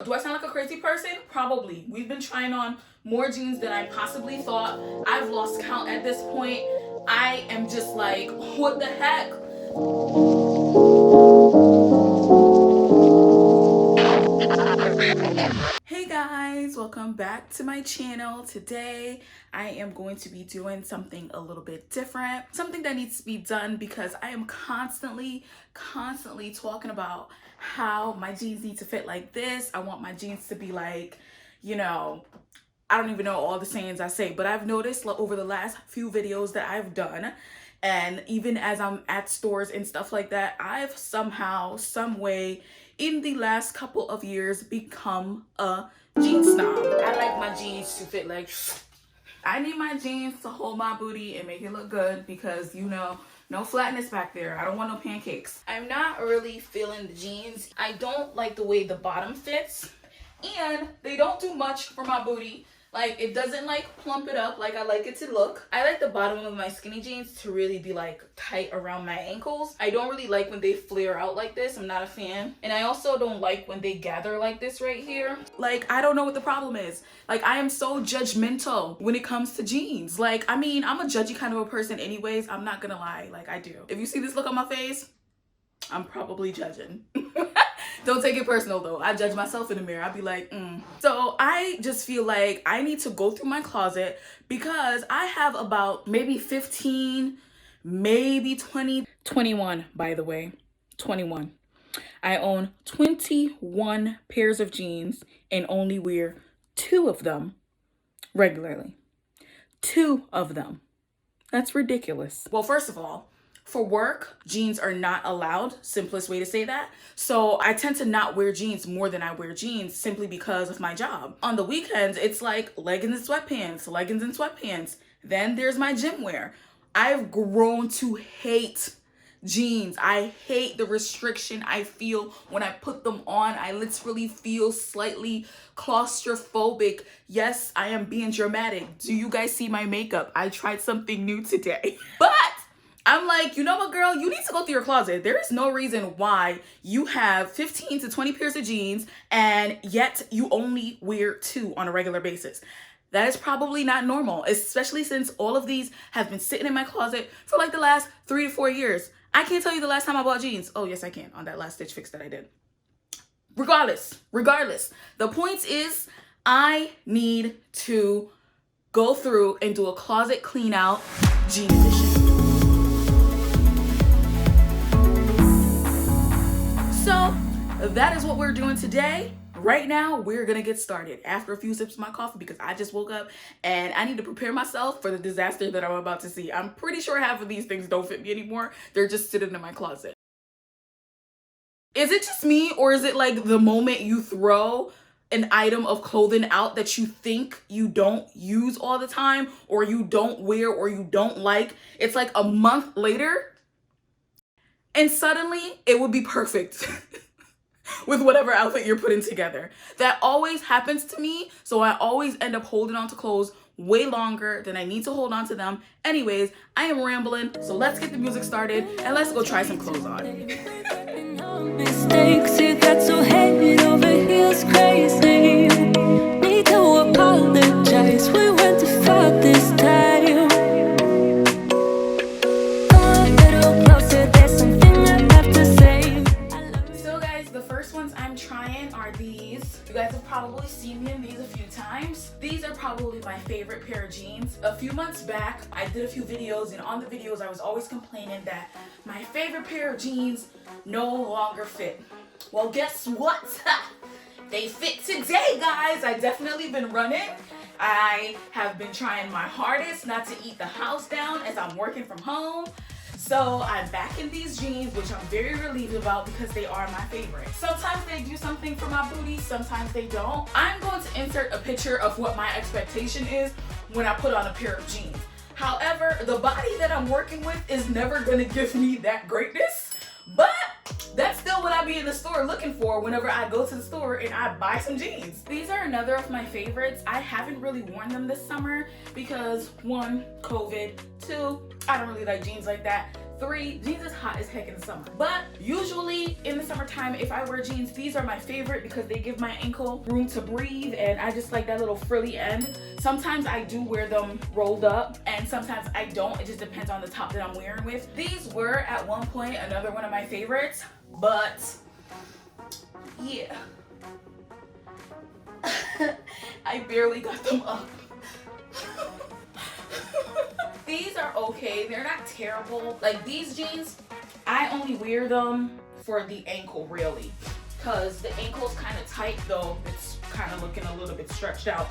Do I sound like a crazy person? Probably. We've been trying on more jeans than I possibly thought. I've lost count at this point. I am just like, what the heck? Hey guys, welcome back to my channel. Today I am going to be doing something a little bit different, something that needs to be done because I am constantly talking about how my jeans need to fit like this. I want my jeans to be like, you know, I don't even know all the sayings I say, but I've noticed over the last few videos that I've done, and even as I'm at stores and stuff like that, I've somehow, some way, in the last couple of years become a jean snob. I like my jeans to fit like, I need my jeans to hold my booty and make it look good because, you know, no flatness back there. I don't want no pancakes. I'm not really feeling the jeans. I don't like the way the bottom fits, and they don't do much for my booty. Like, it doesn't like plump it up like I like it to look. I like the bottom of my skinny jeans to really be like tight around my ankles. I don't really like when they flare out like this. I'm not a fan. And I also don't like when they gather like this right here. Like, I don't know what the problem is. Like, I am so judgmental when it comes to jeans. Like, I mean, I'm a judgy kind of a person anyways. I'm not gonna lie. Like, I do. If you see this look on my face, I'm probably judging. Don't take it personal though. I judge myself in the mirror. I'd be like, So I just feel like I need to go through my closet because I have about maybe 15, maybe 20, 21, by the way, 21. I own 21 pairs of jeans and only wear 2 of them regularly. 2 of them. That's ridiculous. Well, first of all, for work, jeans are not allowed, simplest way to say that. So I tend to not wear jeans more than I wear jeans simply because of my job. On the weekends, it's like leggings and sweatpants. Then there's my gym wear. I've grown to hate jeans. I hate the restriction I feel when I put them on. I literally feel slightly claustrophobic. Yes, I am being dramatic. Do you guys see my makeup? I tried something new today. But I'm like, you know what, girl? You need to go through your closet. There is no reason why you have 15 to 20 pairs of jeans and yet you only wear 2 on a regular basis. That is probably not normal, especially since all of these have been sitting in my closet for like the last 3 to 4 years. I can't tell you the last time I bought jeans. Oh, yes, I can, on that last Stitch Fix that I did. Regardless, the point is I need to go through and do a closet clean out, jean edition. So that is what we're doing today. Right now, we're gonna get started after a few sips of my coffee because I just woke up and I need to prepare myself for the disaster that I'm about to see. I'm pretty sure half of these things don't fit me anymore. They're just sitting in my closet. Is it just me, or is it like the moment you throw an item of clothing out that you think you don't use all the time, or you don't wear, or you don't like, it's like a month later and suddenly it would be perfect with whatever outfit you're putting together. That always happens to me, so I always end up holding on to clothes way longer than I need to hold on to them. Anyways, I am rambling, so let's get the music started and let's go try some clothes on. Mistakes, you got so head over heels crazy. Need to apologize, we went too far this time. Are these. You guys have probably seen me in these a few times. These are probably my favorite pair of jeans. A few months back, I did a few videos, and on the videos, I was always complaining that my favorite pair of jeans no longer fit. Well, guess what? They fit today, guys. I definitely been running. I have been trying my hardest not to eat the house down as I'm working from home. So I'm back in these jeans, which I'm very relieved about because they are my favorite. Sometimes they do something for my booty, sometimes they don't. I'm going to insert a picture of what my expectation is when I put on a pair of jeans. However, the body that I'm working with is never gonna give me that greatness, but that's still what I be in the store looking for whenever I go to the store and I buy some jeans. These are another of my favorites. I haven't really worn them this summer because 1, COVID, 2, I don't really like jeans like that. 3, jeans is hot as heck in the summer. But usually in the summertime, if I wear jeans, these are my favorite because they give my ankle room to breathe, and I just like that little frilly end. Sometimes I do wear them rolled up, and sometimes I don't. It just depends on the top that I'm wearing with. These were at one point another one of my favorites, but yeah. I barely got them up. These are okay, they're not terrible. Like these jeans, I only wear them for the ankle really, because the ankle's kind of tight, though it's kind of looking a little bit stretched out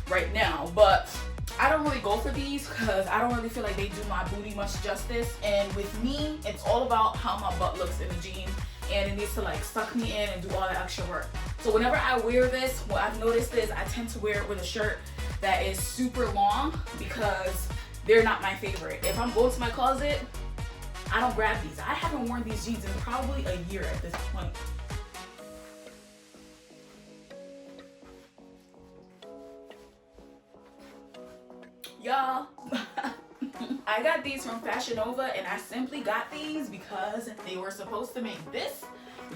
right now. But I don't really go for these because I don't really feel like they do my booty much justice. And with me, it's all about how my butt looks in the jeans, and it needs to like suck me in and do all the extra work. So whenever I wear this, what I've noticed is I tend to wear it with a shirt that is super long because they're not my favorite. If I'm going to my closet, I don't grab these. I haven't worn these jeans in probably a year at this point. Y'all, I got these from Fashion Nova, and I simply got these because they were supposed to make this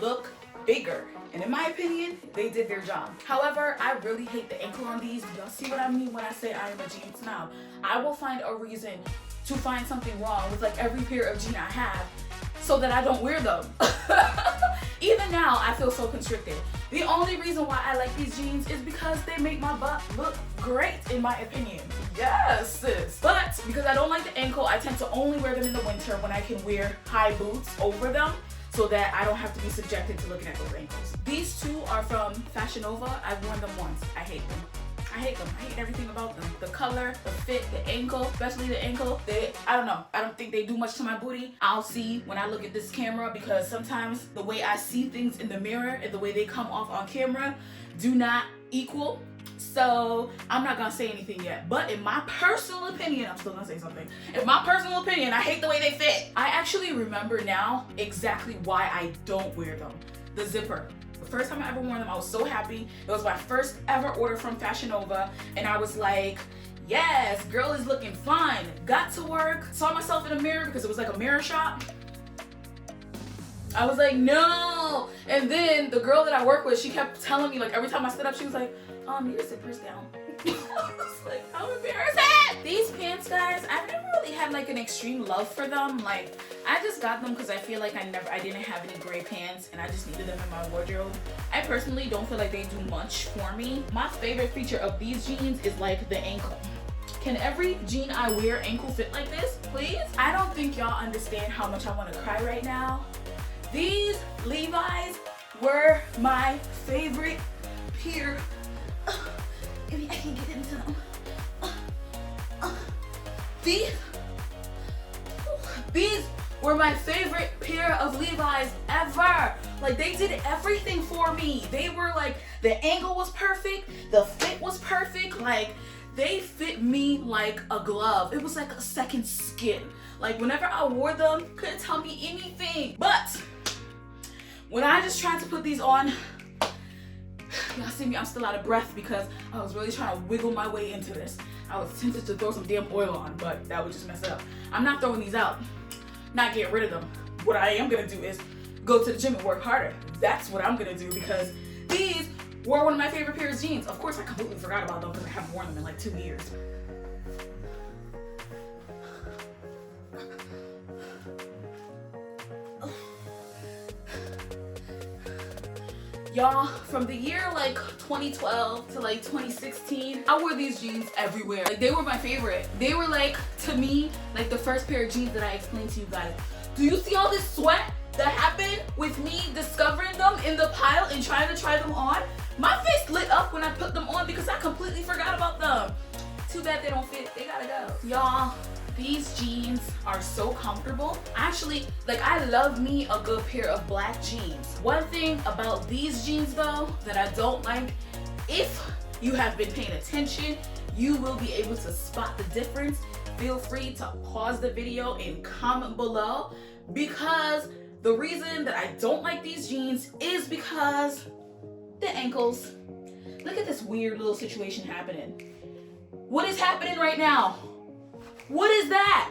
look bigger. And in my opinion, they did their job. However, I really hate the ankle on these. Y'all see what I mean when I say I am a jeans snob? I will find a reason to find something wrong with like every pair of jeans I have so that I don't wear them. Even now, I feel so constricted. The only reason why I like these jeans is because they make my butt look great, in my opinion. Yes, sis. But because I don't like the ankle, I tend to only wear them in the winter when I can wear high boots over them, so that I don't have to be subjected to looking at those ankles. These two are from Fashion Nova. I've worn them once. I hate them. I hate them. I hate everything about them. The color, the fit, the ankle, especially the ankle. I don't know. I don't think they do much to my booty. I'll see when I look at this camera, because sometimes the way I see things in the mirror and the way they come off on camera do not equal. So I'm not gonna say anything yet. But in my personal opinion, I'm still gonna say something. In my personal opinion, I hate the way they fit. I actually remember now exactly why I don't wear them. The zipper. The first time I ever wore them, I was so happy. It was my first ever order from Fashion Nova, and I was like, yes, girl is looking fine. Got to work, saw myself in the mirror because it was like a mirror shop. I was like, no. And then the girl that I work with, she kept telling me, like every time I stood up, she was like, your zipper's down. I was like, how embarrassing. These pants, guys, I've never really had like an extreme love for them. Like, I just got them because I feel like I didn't have any gray pants and I just needed them in my wardrobe. I personally don't feel like they do much for me. My favorite feature of these jeans is like the ankle. Can every jean I wear ankle fit like this, please? I don't think y'all understand how much I want to cry right now. These Levi's were my favorite pair. Maybe I can get into them. These were my favorite pair of Levi's ever. Like, they did everything for me. They were like, the angle was perfect, the fit was perfect. Like, they fit me like a glove. It was like a second skin. Like, whenever I wore them, couldn't tell me anything. But when I just tried to put these on, y'all see me, I'm still out of breath because I was really trying to wiggle my way into this. I was tempted to throw some damn oil on, but that would just mess it up. I'm not throwing these out, not getting rid of them. What I am gonna do is go to the gym and work harder. That's what I'm gonna do, because these were one of my favorite pairs of jeans. Of course, I completely forgot about them because I haven't worn them in like 2 years. Y'all, from the year like 2012 to like 2016, I wore these jeans everywhere. Like, they were my favorite. They were like, to me, like the first pair of jeans that I explained to you guys. Do you see all this sweat that happened with me discovering them in the pile and trying to try them on? My face lit up when I put them on because I completely forgot about them. Too bad they don't fit. They gotta go. Y'all, these jeans are so comfortable. Actually, like, I love me a good pair of black jeans. One thing about these jeans though that I don't like, if you have been paying attention, you will be able to spot the difference. Feel free to pause the video and comment below, because the reason that I don't like these jeans is because the ankles. Look at this weird little situation happening. What is happening right now? What is that?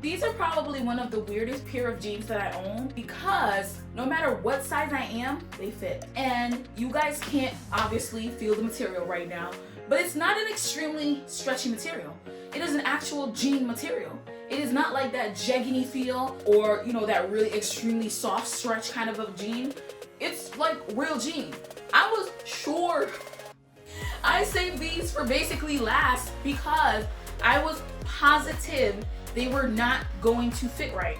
These are probably one of the weirdest pair of jeans that I own because no matter what size I am, they fit. And you guys can't obviously feel the material right now, but it's not an extremely stretchy material. It is an actual jean material. It is not like that jegginy feel or, you know, that really extremely soft stretch kind of a jean. It's like real jean. I was sure I saved these for basically last because I was positive they were not going to fit right.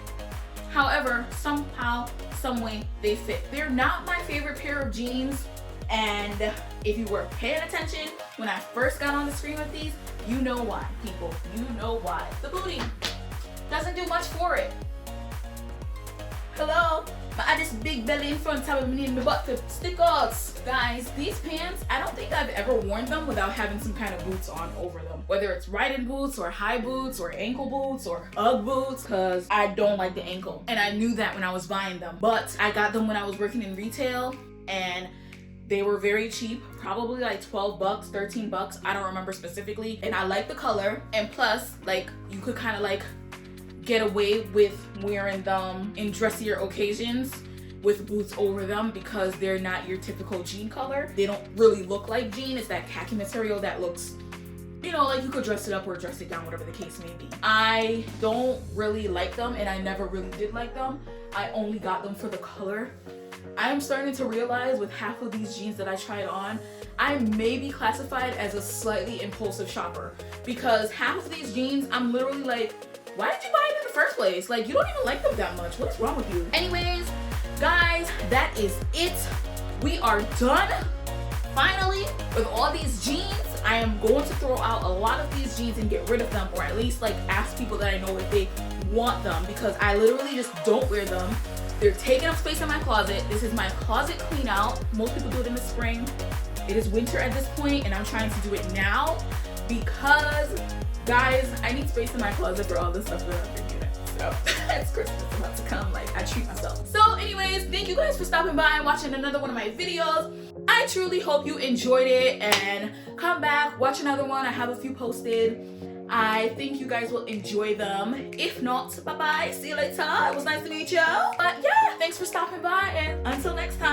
However, somehow, some way they fit. They're not my favorite pair of jeans, and if you were paying attention when I first got on the screen with these, you know why, people. You know why. The booty doesn't do much for it. Hello? But I just big belly in front of me, my butt to stick out. Guys, these pants, I don't think I've ever worn them without having some kind of boots on over them. Whether it's riding boots or high boots or ankle boots or Ugg boots, because I don't like the ankle. And I knew that when I was buying them. But I got them when I was working in retail and they were very cheap, probably like 12 bucks, 13 bucks. I don't remember specifically. And I like the color. And plus, like, you could kind of like get away with wearing them in dressier occasions with boots over them because they're not your typical jean color. They don't really look like jean. It's that khaki material that looks, you know, like you could dress it up or dress it down, whatever the case may be. I don't really like them and I never really did like them. I only got them for the color. I am starting to realize with half of these jeans that I tried on, I may be classified as a slightly impulsive shopper because half of these jeans, I'm literally like, why did you buy it in the first place? Like, you don't even like them that much. What is wrong with you? Anyways, guys, that is it. We are done. Finally, with all these jeans, I am going to throw out a lot of these jeans and get rid of them, or at least like ask people that I know if they want them because I literally just don't wear them. They're taking up space in my closet. This is my closet clean out. Most people do it in the spring. It is winter at this point and I'm trying to do it now because guys, I need space in my closet for all the stuff that I've been doing. So it's Christmas about to come, like I treat myself. So anyways, thank you guys for stopping by and watching another one of my videos. I truly hope you enjoyed it and come back, watch another one. I have a few posted. I think you guys will enjoy them. If not, bye-bye. See you later. It was nice to meet you. But yeah, thanks for stopping by and until next time.